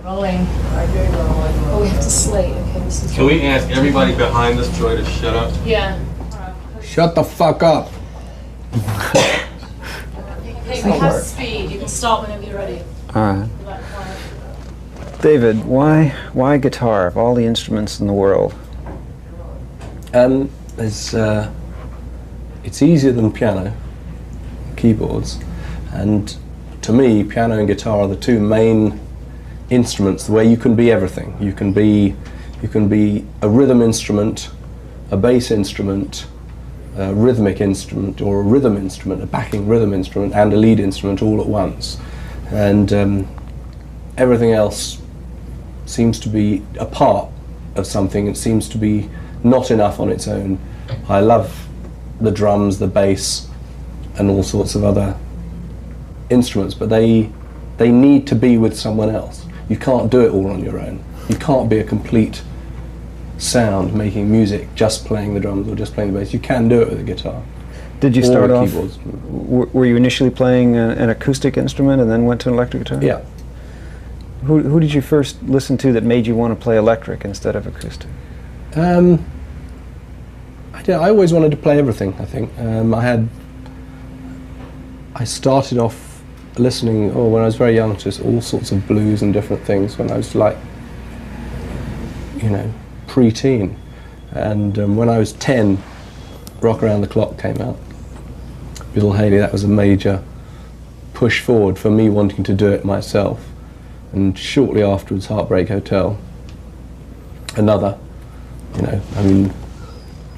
Rolling. Oh, we have to slate. Okay, this is. Can we ask everybody behind this Troy to shut up? Yeah. Shut the fuck up. Okay, we have speed. You can start whenever you're ready. All right. David, why guitar of all the instruments in the world? It's easier than piano, keyboards, and to me, piano and guitar are the two main instruments where you can be everything. You can be a rhythm instrument, a bass instrument, a rhythmic instrument, or a rhythm instrument, a backing rhythm instrument, and a lead instrument all at once. And everything else seems to be a part of something. It seems to be not enough on its own. I love the drums, the bass, and all sorts of other instruments, but they need to be with someone else. You can't do it all on your own. You can't be a complete sound making music just playing the drums or just playing the bass. You can do it with a guitar. Did you start off, keyboards. were you initially playing an acoustic instrument and then went to an electric guitar? Yeah. Who did you first listen to that made you want to play electric instead of acoustic? I always wanted to play everything, I think. I started off listening, when I was very young, to all sorts of blues and different things when I was like, pre-teen. And when I was 10, Rock Around the Clock came out. Bill Haley, that was a major push forward for me wanting to do it myself. And shortly afterwards, Heartbreak Hotel, another,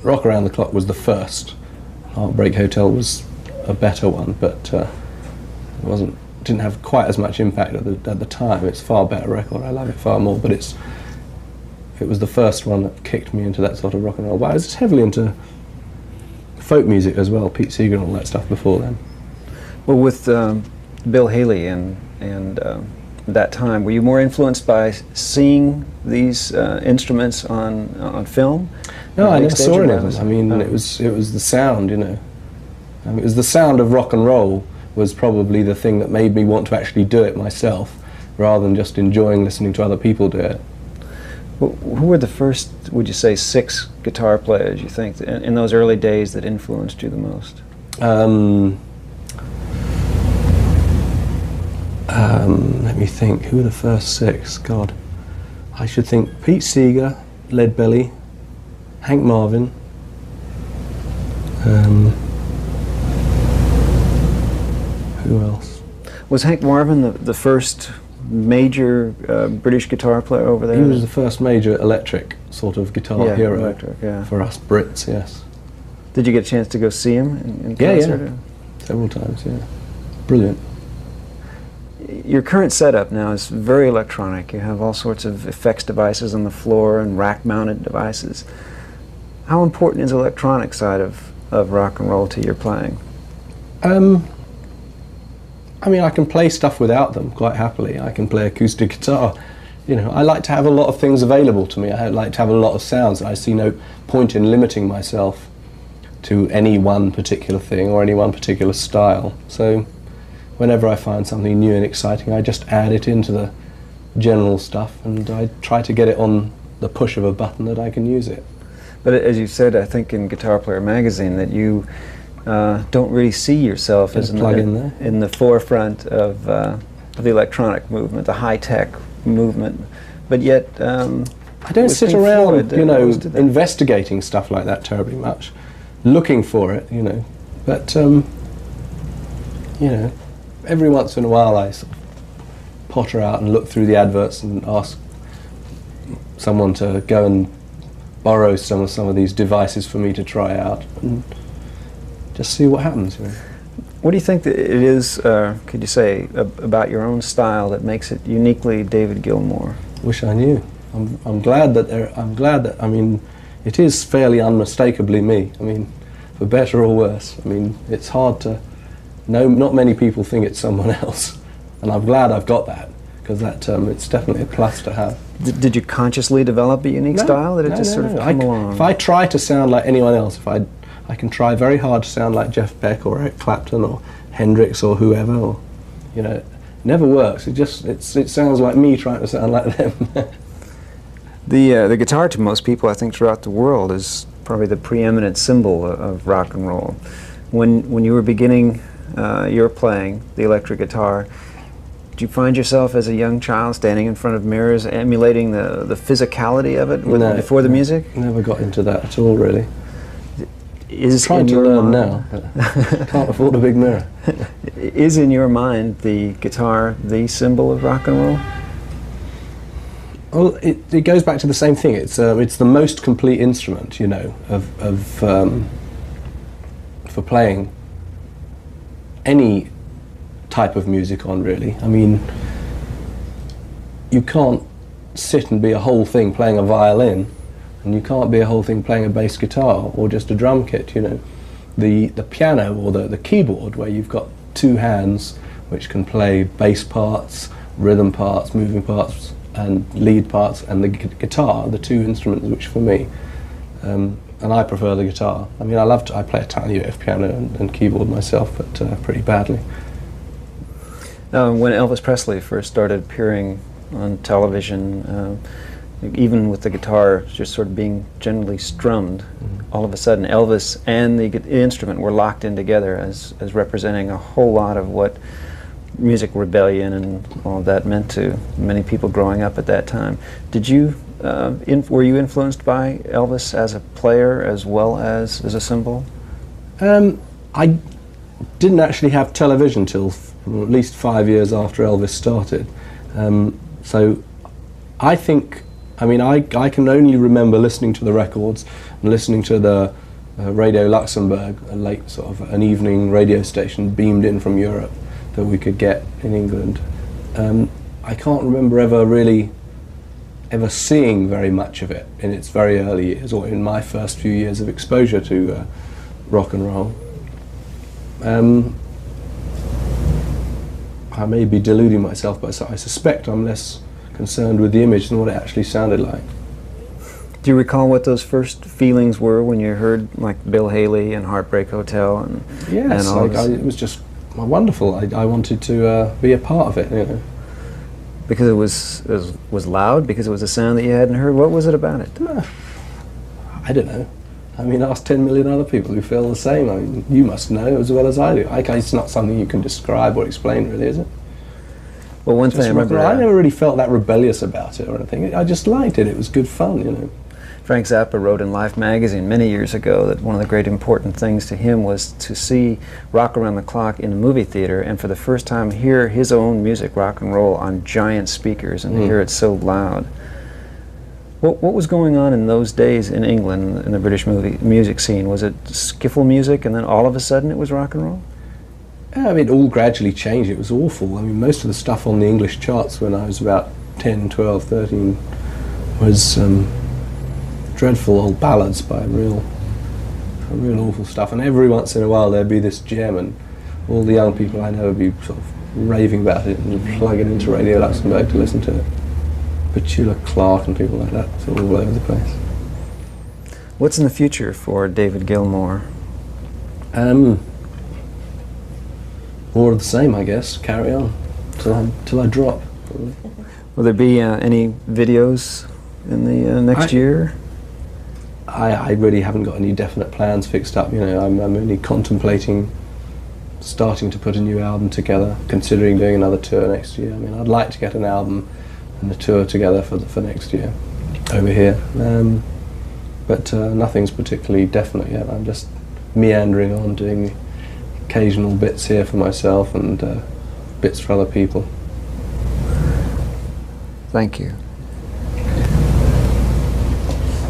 Rock Around the Clock was the first. Heartbreak Hotel was a better one, but didn't have quite as much impact at the time. It's a far better record. I love it far more, but it was the first one that kicked me into that sort of rock and roll. But I was heavily into folk music as well, Pete Seeger and all that stuff before then. Well, with Bill Haley and that time, were you more influenced by seeing these instruments on film? No, I never saw any of them. I mean, it was the sound, it was the sound of rock and roll was probably the thing that made me want to actually do it myself, rather than just enjoying listening to other people do it. Well, who were the first, would you say, 6 guitar players you think in those early days that influenced you the most? Let me think. Who were the first 6? God, I should think Pete Seeger, Leadbelly, Hank Marvin. Who else? Was Hank Marvin the first major British guitar player over there? He was the first major electric sort of guitar hero electric, for us Brits, yes. Did you get a chance to go see him in concert? Yeah. Several times, yeah. Brilliant. Your current setup now is very electronic. You have all sorts of effects devices on the floor and rack-mounted devices. How important is the electronic side of rock and roll to your playing? I mean, I can play stuff without them quite happily. I can play acoustic guitar. I like to have a lot of things available to me. I like to have a lot of sounds. I see no point in limiting myself to any one particular thing or any one particular style. So whenever I find something new and exciting, I just add it into the general stuff, and I try to get it on the push of a button that I can use it. But as you said, I think in Guitar Player magazine, that you don't really see yourself as in the forefront of the electronic movement, the high-tech movement, but yet I don't sit around, investigating stuff like that terribly much, looking for it, but every once in a while I sort of potter out and look through the adverts and ask someone to go and borrow some of these devices for me to try out and just see what happens. What do you think that it is, could you say, about your own style that makes it uniquely David Gilmour? Wish I knew. I'm glad that it is fairly unmistakably me. I mean, for better or worse. I mean, it's hard to know. Not many people think it's someone else, and I'm glad I've got that, because it's definitely a plus to have. Did you consciously develop a unique style that it just sort of come along? If I try to sound like anyone else, I can try very hard to sound like Jeff Beck or Eric Clapton or Hendrix or whoever, or never works. It sounds like me trying to sound like them. The guitar, to most people, I think, throughout the world, is probably the preeminent symbol of rock and roll. When you were beginning your playing the electric guitar, did you find yourself as a young child standing in front of mirrors, emulating the physicality of it before the music? Never got into that at all, really. Is trying to learn now, but can't afford a big mirror. Is in your mind the guitar the symbol of rock and roll? Well, it goes back to the same thing. It's the most complete instrument, you know, for playing any type of music on, really. I mean, you can't sit and be a whole thing playing a violin, and you can't be a whole thing playing a bass guitar or just a drum kit, you know. The piano or the keyboard, where you've got two hands which can play bass parts, rhythm parts, moving parts, and lead parts, and the guitar, the two instruments which for me, and I prefer the guitar. I mean, I play a tiny bit of piano and keyboard myself, but pretty badly. When Elvis Presley first started appearing on television, even with the guitar just sort of being generally strummed, all of a sudden Elvis and the instrument were locked in together as representing a whole lot of what music rebellion and all of that meant to many people growing up at that time. Did you, were you influenced by Elvis as a player as well as a symbol? I didn't actually have television till at least 5 years after Elvis started. So I think, I mean, I can only remember listening to the records and listening to the Radio Luxembourg, a late sort of an evening radio station beamed in from Europe that we could get in England. I can't remember ever seeing very much of it in its very early years, or in my first few years of exposure to rock and roll. I may be deluding myself, but I suspect I'm less concerned with the image than what it actually sounded like. Do you recall what those first feelings were when you heard like Bill Haley and Heartbreak Hotel? And yes, and it was just wonderful. I wanted to be a part of it, you know. Because it was loud, because it was a sound that you hadn't heard? What was it about it? I don't know. I mean, ask 10 million other people who feel the same. I mean, you must know as well as I do. It's not something you can describe or explain, really, is it? Well, one thing I remember... I never really felt that rebellious about it or anything. I just liked it. It was good fun, you know. Frank Zappa wrote in Life magazine many years ago that one of the great important things to him was to see Rock Around the Clock in a movie theater and for the first time hear his own music, rock and roll, on giant speakers and to hear it so loud. What was going on in those days in England, in the British music scene? Was it skiffle music and then all of a sudden it was rock and roll? I mean, it all gradually changed. It was awful. I mean, most of the stuff on the English charts when I was about 10, 12, 13 was dreadful old ballads by real awful stuff. And every once in a while there'd be this gem, and all the young people I know would be sort of raving about it and plug it into Radio Luxembourg to listen to it. Petula Clark and people like that, it's all over the place. What's in the future for David Gilmour? More of the same, I guess. Carry on till I drop. Will there be any videos in the next year? I really haven't got any definite plans fixed up. You know, I'm only contemplating starting to put a new album together, considering doing another tour next year. I mean, I'd like to get an album and a tour together for next year over here, but nothing's particularly definite yet. I'm just meandering on, doing occasional bits here for myself and bits for other people. Thank you.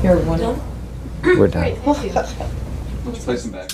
You're one. We're done. Great, thank you. Let's play some back.